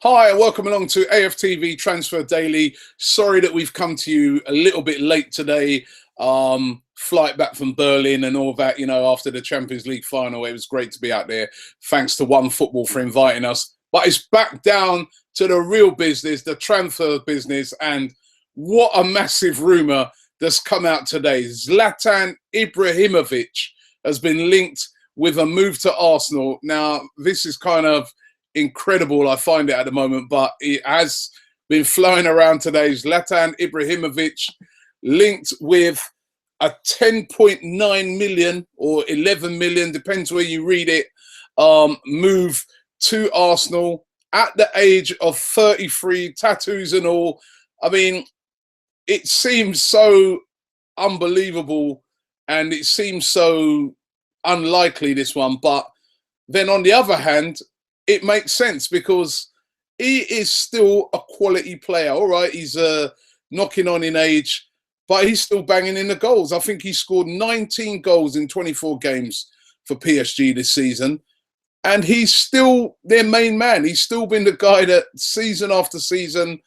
Hi, welcome along to AFTV Transfer Daily. Sorry that we've come to you a little bit late today. Flight back from Berlin and all that, after the Champions League final. It was great to be out there. Thanks to One Football for inviting us. But it's back down to the real business, the transfer business. And what a massive rumour that's come out today. Zlatan Ibrahimovic has been linked with a move to Arsenal. Now, this is kind of incredible, I find it at the moment, but it has been flowing around today. Zlatan Ibrahimovic linked with a 10.9 million or 11 million, depends where you read it, move to Arsenal at the age of 33, tattoos and all. I mean, it seems so unbelievable and it seems so unlikely, this one. But then on the other hand, it makes sense because he is still a quality player. All right, he's knocking on in age, but he's still banging in the goals. I think he scored 19 goals in 24 games for PSG this season. And he's still their main man. He's still been the guy that season after season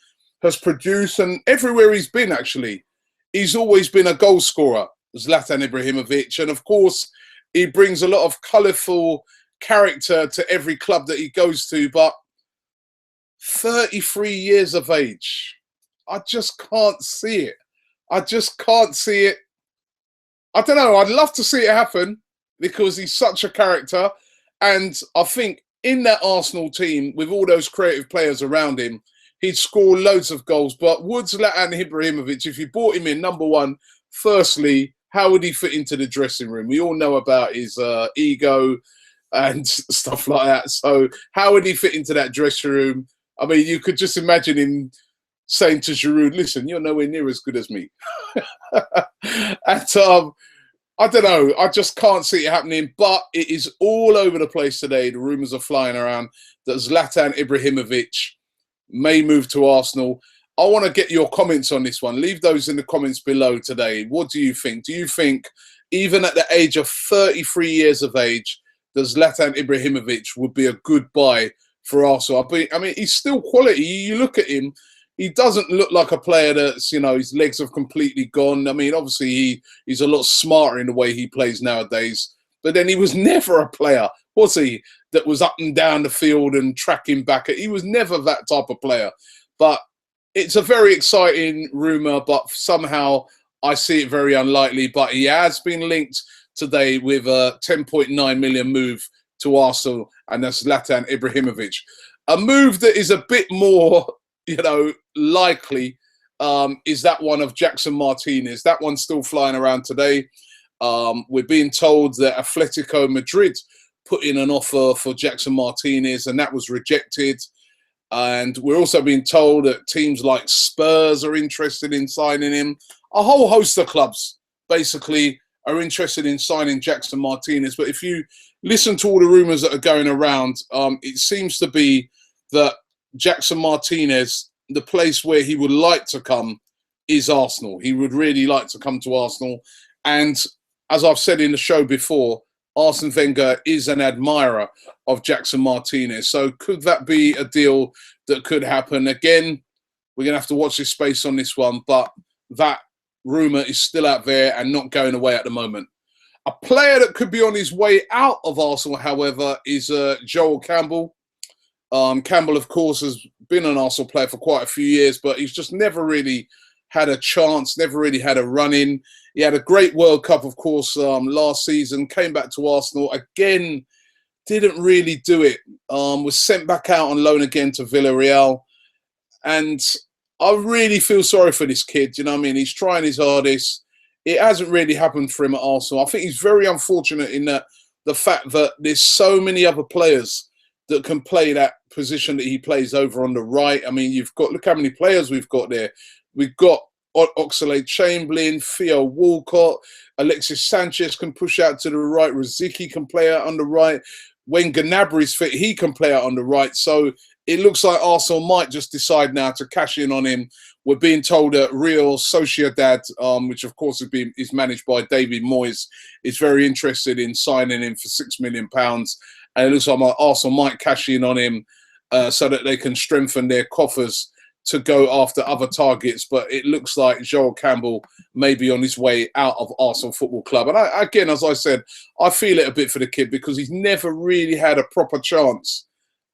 has produced. And everywhere he's been, actually, he's always been a goal scorer, Zlatan Ibrahimovic. And of course, he brings a lot of colourful character to every club that he goes to. But 33 years of age, I just can't see it. I just can't see it. I don't know. I'd love to see it happen because he's such a character. And I think in that Arsenal team, with all those creative players around him, he'd score loads of goals. But would Zlatan Ibrahimovic, if you brought him in, number one, firstly, how would he fit into the dressing room? We all know about his ego and stuff like that. So how would he fit into that dressing room? I mean, you could just imagine him saying to Giroud, listen, you're nowhere near as good as me. And I don't know. I just can't see it happening. But it is all over the place today. The rumours are flying around that Zlatan Ibrahimovic may move to Arsenal. I want to get your comments on this one. Leave those in the comments below today. What do you think? Do you think, even at the age of 33 years of age, that Zlatan Ibrahimovic would be a good buy for Arsenal? I mean, he's still quality. You look at him, he doesn't look like a player that's, his legs have completely gone. I mean, obviously, he's a lot smarter in the way he plays nowadays. But then he was never a player, was he, that was up and down the field and tracking back. He was never that type of player. But it's a very exciting rumour, but somehow I see it very unlikely. But he has been linked today with a 10.9 million move to Arsenal, and that's Zlatan Ibrahimovic. A move that is a bit more, likely is that one of Jackson Martinez. That one's still flying around today. We're being told that Atletico Madrid put in an offer for Jackson Martinez, and that was rejected. And we're also being told that teams like Spurs are interested in signing him. A whole host of clubs, basically, are interested in signing Jackson Martinez. But if you listen to all the rumours that are going around, it seems to be that Jackson Martinez, the place where he would like to come is Arsenal. He would really like to come to Arsenal. And as I've said in the show before, Arsene Wenger is an admirer of Jackson Martinez. So could that be a deal that could happen? Again, we're going to have to watch this space on this one. But that rumour is still out there and not going away at the moment. A player that could be on his way out of Arsenal, however, is Joel Campbell. Campbell, of course, has been an Arsenal player for quite a few years, but he's just never really had a chance, never really had a run-in. He had a great World Cup, of course, last season, came back to Arsenal, again, didn't really do it, was sent back out on loan again to Villarreal. And I really feel sorry for this kid, you know what I mean? He's trying his hardest. It hasn't really happened for him at Arsenal. I think he's very unfortunate in that the fact that there's so many other players that can play that position that he plays over on the right. I mean, look how many players we've got there. We've got Oxlade-Chamberlain, Theo Walcott, Alexis Sanchez can push out to the right, Rosicky can play out on the right. When Gnabry's fit, he can play out on the right. So it looks like Arsenal might just decide now to cash in on him. We're being told that Real Sociedad, which of course is managed by David Moyes, is very interested in signing him for £6 million. And it looks like Arsenal might cash in on him so that they can strengthen their coffers to go after other targets. But it looks like Joel Campbell may be on his way out of Arsenal Football Club. And again, as I said, I feel it a bit for the kid because he's never really had a proper chance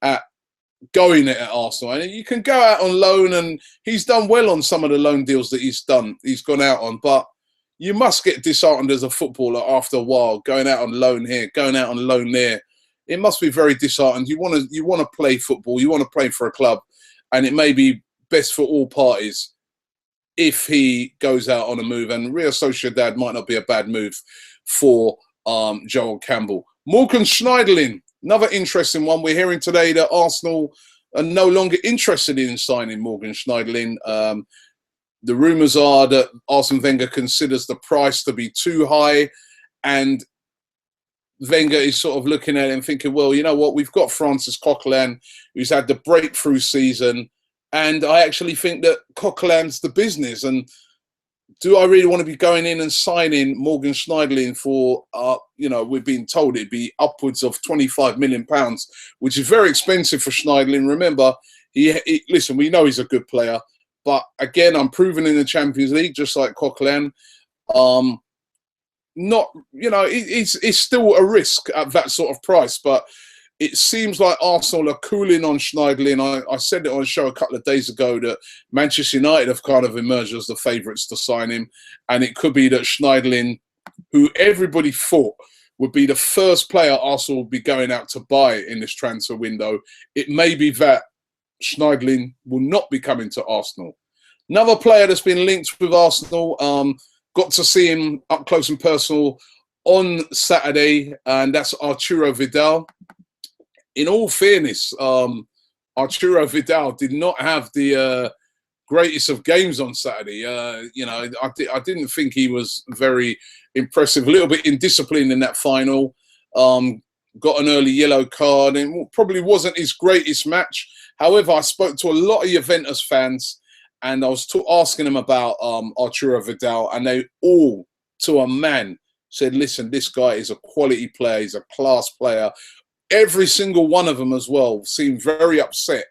at going at Arsenal. And you can go out on loan, and he's done well on some of the loan deals that he's gone out on. But you must get disheartened as a footballer after a while, going out on loan here, going out on loan there. It must be very disheartened. You want to play football. You want to play for a club, and it may be best for all parties if he goes out on a move. And Real Sociedad might not be a bad move for Joel Campbell. Morgan Schneiderlin, another interesting one. We're hearing today that Arsenal are no longer interested in signing Morgan Schneiderlin. The rumours are that Arsene Wenger considers the price to be too high, and Wenger is sort of looking at it and thinking, well, you know what, we've got Francis Coquelin, who's had the breakthrough season, and I actually think that Coquelin's the business. And do I really want to be going in and signing Morgan Schneiderlin for, we've been told it'd be upwards of £25 million, which is very expensive for Schneiderlin. Remember, listen, we know he's a good player, but again, unproven in the Champions League, just like Coquelin. It's still a risk at that sort of price, but it seems like Arsenal are cooling on Schneiderlin. I said it on a show a couple of days ago that Manchester United have kind of emerged as the favourites to sign him, and it could be that Schneiderlin, who everybody thought would be the first player Arsenal would be going out to buy in this transfer window, it may be that Schneiderlin will not be coming to Arsenal. Another player that's been linked with Arsenal, got to see him up close and personal on Saturday, and that's Arturo Vidal. In all fairness, Arturo Vidal did not have the greatest of games on Saturday. I didn't think he was very impressive. A little bit indisciplined in that final. Got an early yellow card, and probably wasn't his greatest match. However, I spoke to a lot of Juventus fans, and I was asking them about Arturo Vidal, and they all, to a man, said, listen, this guy is a quality player. He's a class player. Every single one of them as well seemed very upset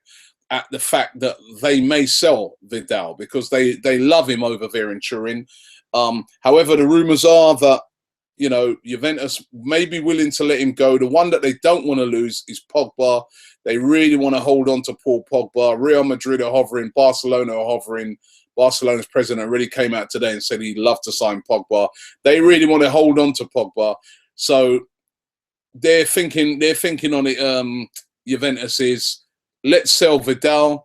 at the fact that they may sell Vidal because they love him over there in Turin. However, the rumours are that, Juventus may be willing to let him go. The one that they don't want to lose is Pogba. They really want to hold on to Paul Pogba. Real Madrid are hovering. Barcelona are hovering. Barcelona's president really came out today and said he'd love to sign Pogba. They really want to hold on to Pogba. So they're thinking on it. Juventus is, let's sell Vidal,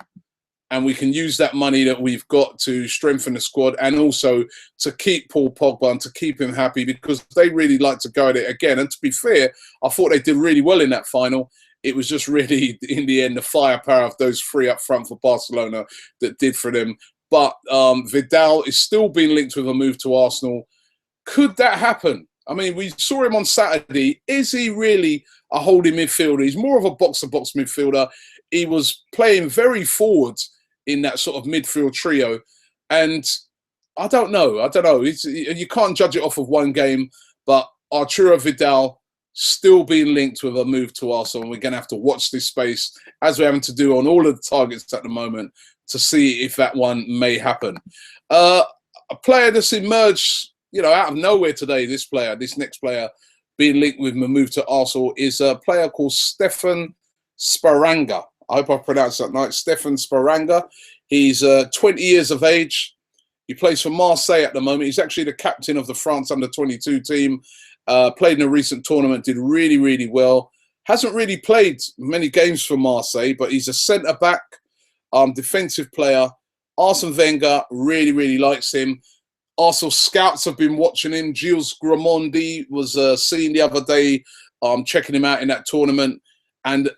and we can use that money that we've got to strengthen the squad and also to keep Paul Pogba and to keep him happy, because they really like to go at it again. And to be fair, I thought they did really well in that final. It was just really, in the end, the firepower of those three up front for Barcelona that did for them. But Vidal is still being linked with a move to Arsenal. Could that happen? I mean, we saw him on Saturday. Is he really a holding midfielder? He's more of a box-to-box midfielder. He was playing very forward in that sort of midfield trio. And I don't know. You can't judge it off of one game, but Arturo Vidal still being linked with a move to Arsenal. And we're going to have to watch this space, as we're having to do on all of the targets at the moment, to see if that one may happen. A player that's emerged, out of nowhere today, this next player being linked with a move to Arsenal is a player called Stefan Sparanga. I hope I pronounced that right. Stefan Sparanga. He's 20 years of age. He plays for Marseille at the moment. He's actually the captain of the France under-22 team. Played in a recent tournament, did really, really well. Hasn't really played many games for Marseille, but he's a centre-back, defensive player. Arsene Wenger really, really likes him. Arsenal scouts have been watching him. Gilles Gramondi was seen the other day checking him out in that tournament. And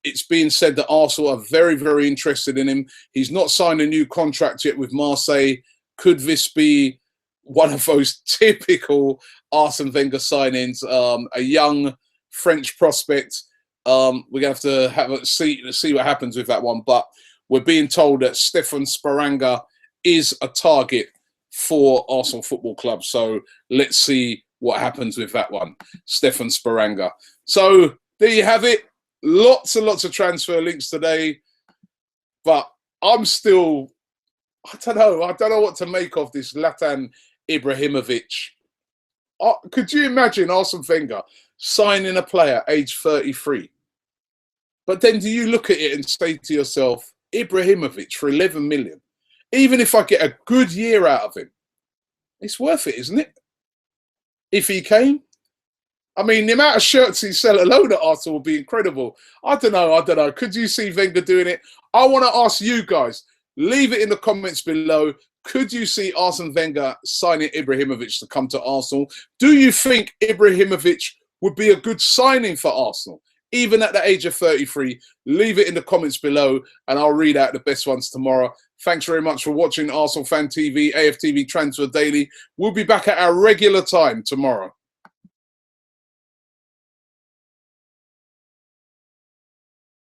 it's being said that Arsenal are very, very interested in him. He's not signed a new contract yet with Marseille. Could this be one of those typical Arsene Wenger signings? A young French prospect. We're going to have to see what happens with that one. But we're being told that Stefan Sparanga is a target for Arsenal Football Club. So let's see what happens with that one, Stefan Sparanga. So there you have it. Lots and lots of transfer links today, but I'm still, I don't know what to make of this Zlatan Ibrahimovic. Could you imagine Arsene Wenger signing a player aged 33? But then do you look at it and say to yourself, Ibrahimovic for 11 million, even if I get a good year out of him, it's worth it, isn't it? If he came, I mean, the amount of shirts he sell alone at Arsenal would be incredible. I don't know. Could you see Wenger doing it? I want to ask you guys, leave it in the comments below. Could you see Arsene Wenger signing Ibrahimovic to come to Arsenal? Do you think Ibrahimovic would be a good signing for Arsenal, even at the age of 33? Leave it in the comments below, and I'll read out the best ones tomorrow. Thanks very much for watching Arsenal Fan TV, AFTV Transfer Daily. We'll be back at our regular time tomorrow.